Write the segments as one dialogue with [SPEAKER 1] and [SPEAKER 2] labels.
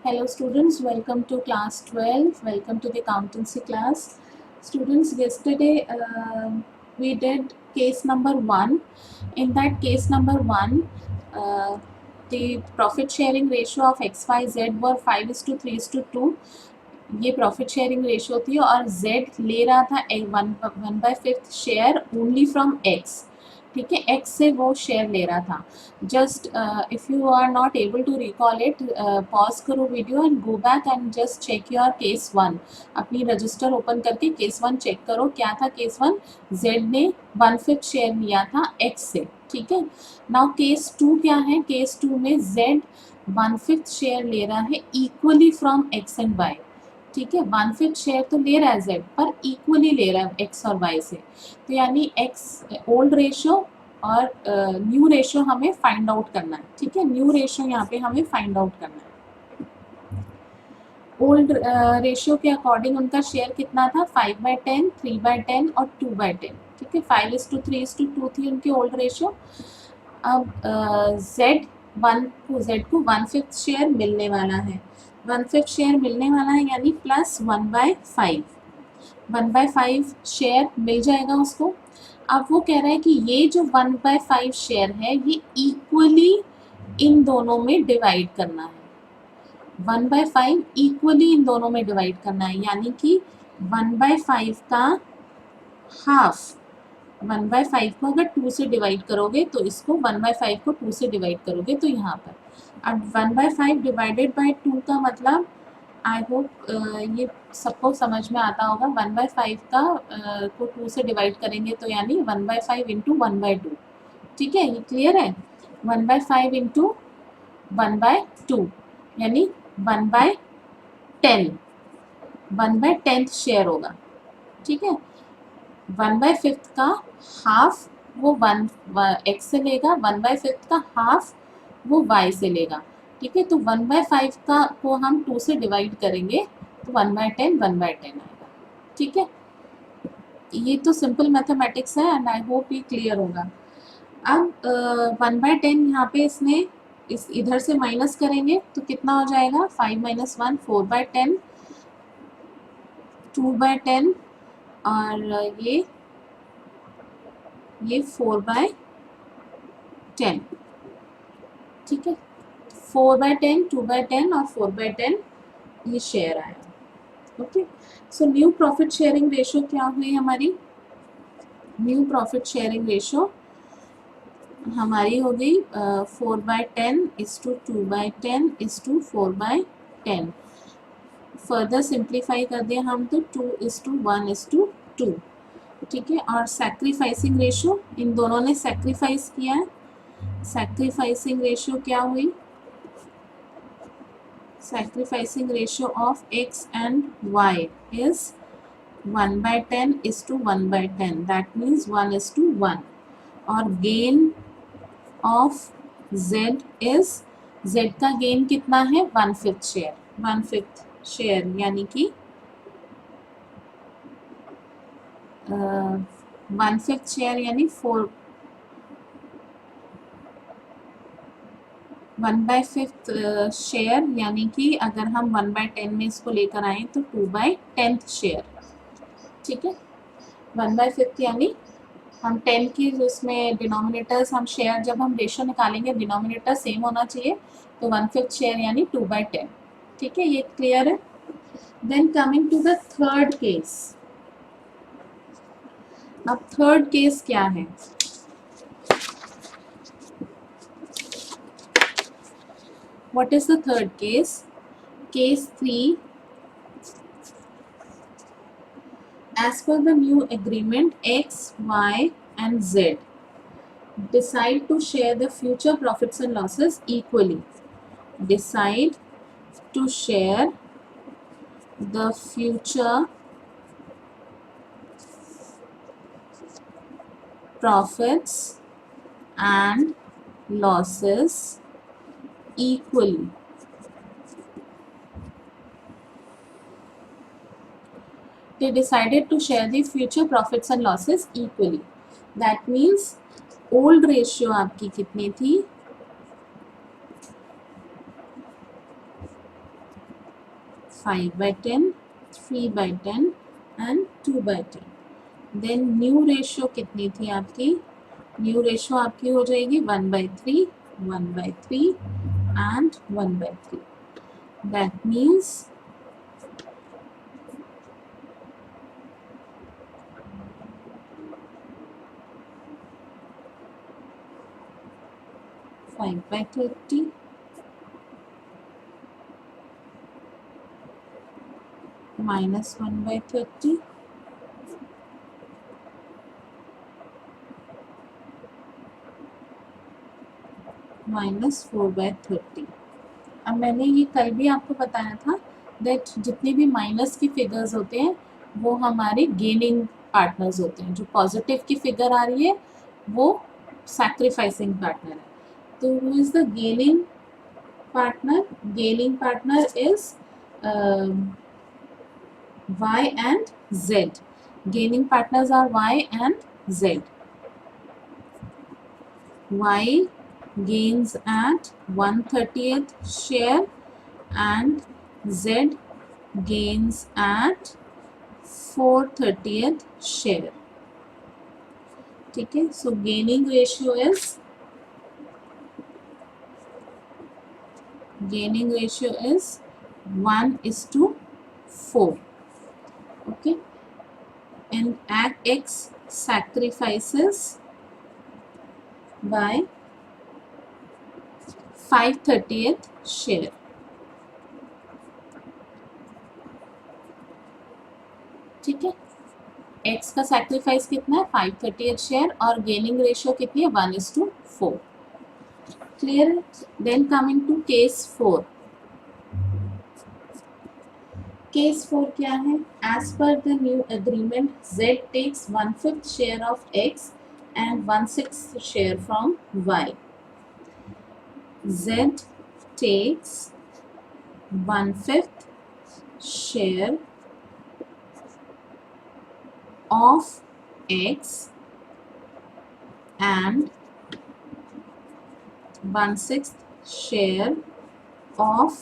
[SPEAKER 1] Hello students, welcome to class 12, welcome to the accountancy class. Students, yesterday we did case number 1. In that case number 1, the profit sharing ratio of XYZ were 5:3:2. ये profit sharing ratio थी और Z ले रहा था 1/5 share only from X. ठीक है, X से वो शेयर ले रहा था. Just if you are not able to recall it, pause करो video and go back and just check your case 1. अपनी रजिस्टर ओपन करके केस 1 चेक करो. क्या था केस 1? Z ने 1/5 शेयर लिया था X से. ठीक है, नाउ केस 2 क्या है? केस 2 में Z 1/5 शेयर ले रहा है equally from X and Y. ठीक है, 1/5 शेयर तो ले रहा है Z, पर इक्वली ले रहा है X और Y से. तो यानी X ओल्ड रेशियो और न्यू रेशियो हमें फाइंड आउट करना है. ठीक है, न्यू रेशियो यहाँ पे हमें फाइंड आउट करना है. ओल्ड रेशियो के अकॉर्डिंग उनका शेयर कितना था? 5/10, 3/10 और 2/10. ठीक है, 5:3:2 थी उनकी ओल्ड रेशियो. अब Z को 1/5 शेयर मिलने वाला है. 1/5 शेयर मिलने वाला है यानी प्लस 1/5. 1/5 शेयर मिल जाएगा उसको. अब वो कह रहा है कि ये जो 1/5 शेयर है ये इक्वली इन दोनों में डिवाइड करना है. 1/5 इक्वली इन दोनों में डिवाइड करना है, यानी कि 1/5 का हाफ. 1/5 को अगर 2 से डिवाइड करोगे तो इसको 1/5 को 2 से डिवाइड करोगे तो यहाँ पर. अब 1/5 डिवाइडेड बाय 2 का मतलब, आई होप ये सबको समझ में आता होगा. 1/5 का को 2 से डिवाइड करेंगे तो यानी 1/5 इंटू 1/2. ठीक है, ये क्लियर है? 1/5 इंटू 1/2 यानी 1/10. 1/10 शेयर होगा. ठीक है, 1/5 का हाफ वो 1 X से लेगा, 1/5 का हाफ वो Y से लेगा. ठीक है, तो 1/5 का को हम 2 से डिवाइड करेंगे तो 1/10 आएगा. ठीक है, ये तो सिंपल मैथमेटिक्स है एंड आई होप ये क्लियर होगा. अब 1/10 यहाँ पे इसने इस इधर से माइनस करेंगे तो कितना हो जाएगा? 5 - 1 4/10, 2/10 और ये 4/10. ठीक है, 4/10, 2/10 और 4/10 ये शेयर आया. Okay, so new profit sharing ratio क्या हुई हमारी? न्यू प्रॉफिट शेयरिंग रेशियो हमारी हो गई 4/10 = 2/10 = 4/10. फर्दर सिंप्लीफाई कर दिया हम तो 2:1:2. ठीक है, और सैक्रिफाइसिंग रेशियो इन दोनों ने सैक्रिफाइस किया है. सैक्रिफाइसिंग रेशियो क्या हुई? Sacrificing ratio of X and Y is 1/10 = 1/10. That means 1:1. और gain of Z is, Z का gain कितना है? 1/5 शेयर. 1/5 शेयर यानी कि 1/5 शेयर यानी 1/5 शेयर यानी कि अगर हम 1/10 में इसको लेकर आए तो 2/10 शेयर. ठीक है, 1/5 यानी हम 10 की उसमें डिनोमिनेटर्स हम शेयर जब हम रेशियो निकालेंगे डिनोमिनेटर सेम होना चाहिए. तो 1/5 शेयर यानी 2/10. ठीक है, ये क्लियर है? Then coming to the third case. अब थर्ड केस क्या है? What is the third case? Case 3. As per the new agreement, X, Y and Z decide to share the future profits and losses equally. Decide to share the future profits and losses equally. They decided to share the future profits and losses equally. That means old ratio आपकी कितनी थी? 5/10, 3/10 and 2/10. Then new ratio कितनी थी आपकी? New ratio आपकी हो जाएगी 1/3, 1/3 and 1/3. That means 5/30 minus 1/30 minus 4/30. अब मैंने ये कल भी आपको बताया था दैट जितने भी माइनस की फिगर्स होते हैं वो हमारे गेनिंग पार्टनर्स होते हैं. जो पॉजिटिव की फिगर आ रही है वो सैक्रिफाइसिंग पार्टनर है. तो who is the gaining partner? Gaining partner is y and z. Gaining partners are y and z. Y gains at 1/30th share and z gains at 4/30th share. ठीक है. So gaining ratio is 1:4. Okay, and X sacrifices by 5/30th share. ठीक है. X का sacrifice कितना है? 5/30th share. और gaining ratio कितनी है? 1:4. Clear? Then coming to case 4. Case 4 क्या है? As per the new agreement Z takes 1/5 share of X and 1/6 share from Y. Z takes 1/5 share of X and 1/6 share of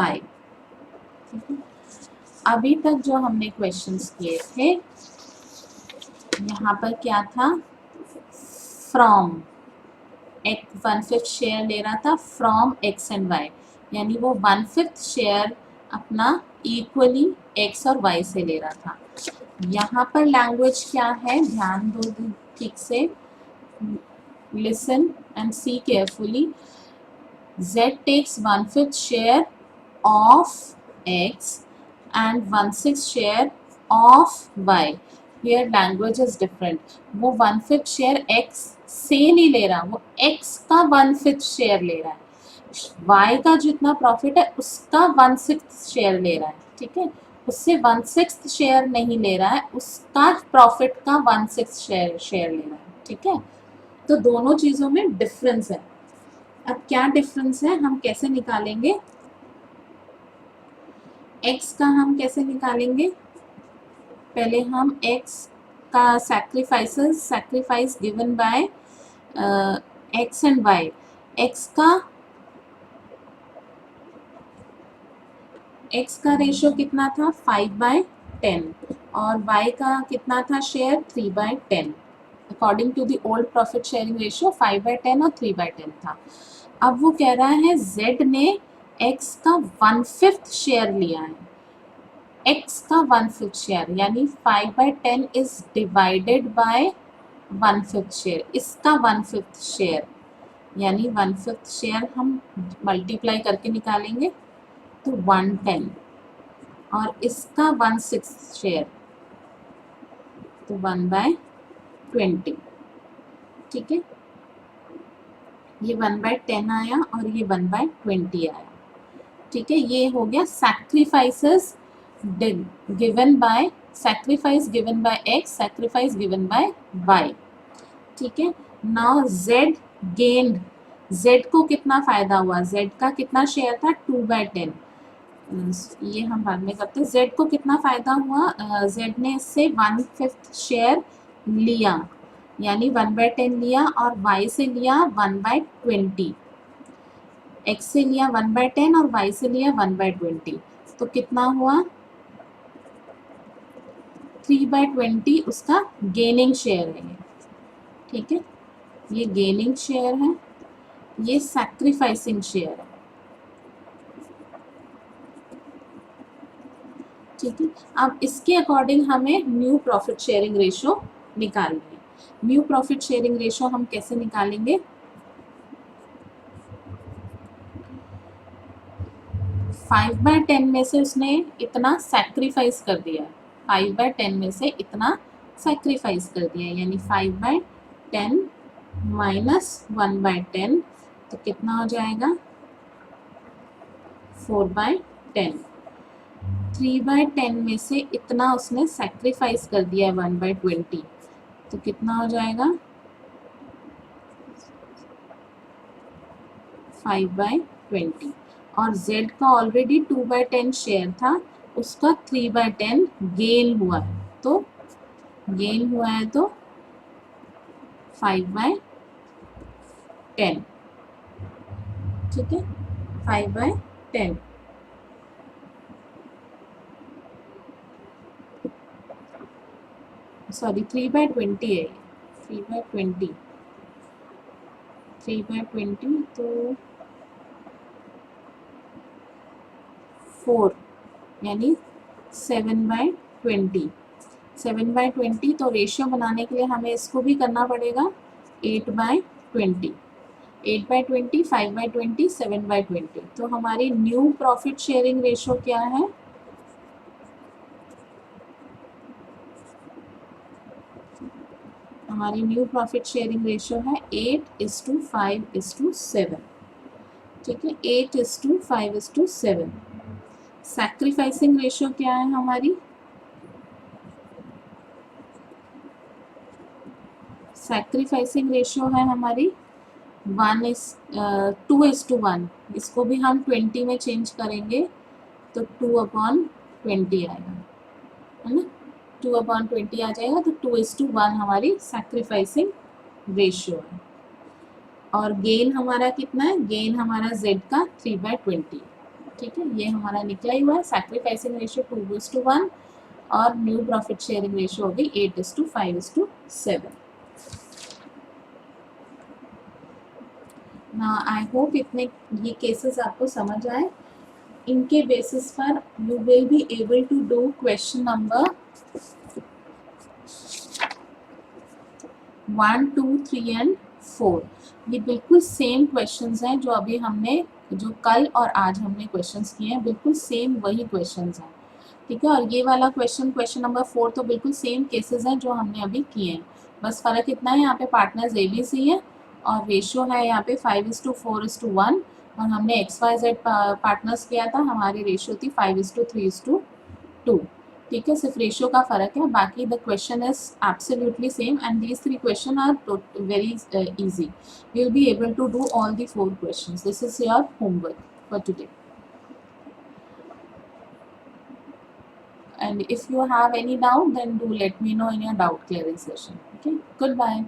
[SPEAKER 1] Y. अभी तक जो हमने questions किए थे यहाँ पर क्या था? फ्रॉम एक 1/5 शेयर ले रहा था फ्रॉम X एंड Y, यानी वो 1/5 शेयर अपना इक्वली X और Y से ले रहा था. यहाँ पर लैंग्वेज क्या है? ध्यान दो ठीक से. Listen and see carefully. Z takes 1/5 share of X and 1/6 share of Y. Here language is different. वो 1/5 share X से नहीं ले रहा, वो X का 1/5 शेयर ले रहा है. Y का जितना प्रॉफिट है उसका 1/6 शेयर ले रहा है. ठीक है. उससे 1/6 शेयर नहीं ले रहा है, उसका प्रॉफिट का 1/6 शेयर ले रहा है. ठीक है. तो दोनों चीजों में डिफरेंस है. अब क्या डिफरेंस है हम कैसे निकालेंगे? X का हम कैसे निकालेंगे? पहले हम X का sacrifice given by X and Y. X का रेशियो कितना था? 5/10 और Y का कितना था share? 3/10. According to the old profit sharing ratio 5/10 और 3/10 था. अब वो कह रहा है Z ने X का 1/5 शेयर लिया है. X का 1/5 शेयर यानी 5/10 इज डिवाइडेड बाय 1/5 शेयर. इसका 1/5 शेयर यानी 1/5 शेयर हम मल्टीप्लाई करके निकालेंगे तो 110 और इसका 1/6 शेयर तो 1/20. ठीक है. ये 1/10 आया और ये 1/20 आया. ठीक है. ये हो गया sacrifices given by sacrifice given by X, sacrifice given by Y. ठीक है. Now Z gained. Z को कितना फायदा हुआ? Z का कितना शेयर था? 2/10. ये हम बाद में करते हैं. Z को कितना फायदा हुआ? Z ने इससे 1/5 शेयर लिया यानी 1/10 लिया और Y से लिया 1/20. X से लिया 1/10 और Y से लिया 1/20. तो कितना हुआ 3/20 उसका गेनिंग शेयर है ये, ठीक है, ये गेनिंग शेयर है, ये सैक्रिफाइसिंग शेयर है, ठीक है। अब इसके अकॉर्डिंग हमें न्यू प्रॉफिट शेयरिंग रेशो निकालनी है। न्यू प्रॉफिट शेयरिंग रेशो हम कैसे निकालेंगे, 5/10 में से उसने इतना सैक्रिफाइस कर दिया है, 5/10 में से इतना सैक्रिफाइस कर दिया है, यानी 5/10 माइनस 1/10, तो कितना हो जाएगा 4/10। 3/10 में से इतना उसने सैक्रिफाइस कर दिया है 1/20, तो कितना हो जाएगा 5/20। और z का ऑलरेडी 2/10 शेयर था, उसका 3/10 गेन हुआ है, तो गेन हुआ है तो 5/10, ठीक है, 5/10। सॉरी 3/20 है, 3/20, 3/20 तो 4 यानी 7/20, 7/20। तो रेशियो बनाने के लिए हमें इसको भी करना पड़ेगा 8/20, 8/20, 5/20, 7/20। तो हमारी न्यू प्रॉफिट शेयरिंग रेशियो क्या है, हमारी न्यू प्रॉफिट शेयरिंग रेशियो है 8:5:7, ठीक है, 8:5:7। सैक्रिफाइसिंग रेशियो क्या है हमारी, सैक्रिफाइसिंग रेशियो है हमारी 2:1। इसको भी हम 20 में चेंज करेंगे तो 2/20 आएगा, है ना, 2/20 आ जाएगा, तो 2:1 हमारी सैक्रिफाइसिंग रेशियो है। और गेन हमारा कितना है, गेन हमारा z का 3/20, ठीक है, ये हमारा निकला ही हुआ है। सैक्रिफाइसिंग रेशियो 2:1 और न्यू प्रॉफिट शेयरिंग रेशियो होगी 8:5:7। ना आई होप इतने ये केसेस आपको समझ आए। इनके बेसिस पर you will be able to do question number 1, 2, 3 and 4। ये बिल्कुल सेम क्वेश्चंस हैं जो अभी हमने, जो कल और आज हमने क्वेश्चंस किए हैं, बिल्कुल सेम वही क्वेश्चंस हैं, ठीक है। और ये वाला क्वेश्चन नंबर 4 तो बिल्कुल सेम केसेस हैं जो हमने अभी किए हैं, बस फ़र्क इतना है यहाँ पे पार्टनर्स ABC है और रेशियो है यहाँ पे 5:4:1, और हमने XYZ पार्टनर्स किया था, हमारी रेशियो थी 5:3:2, ठीक है, सिर्फ रेशियो का फ़र्क है, बाकी the question is absolutely same and these 3 question are very easy. You will be able to do all the 4 questions. This is your homework for today. And if you have any doubt, then do let me know in your doubt clearing session. Okay, goodbye.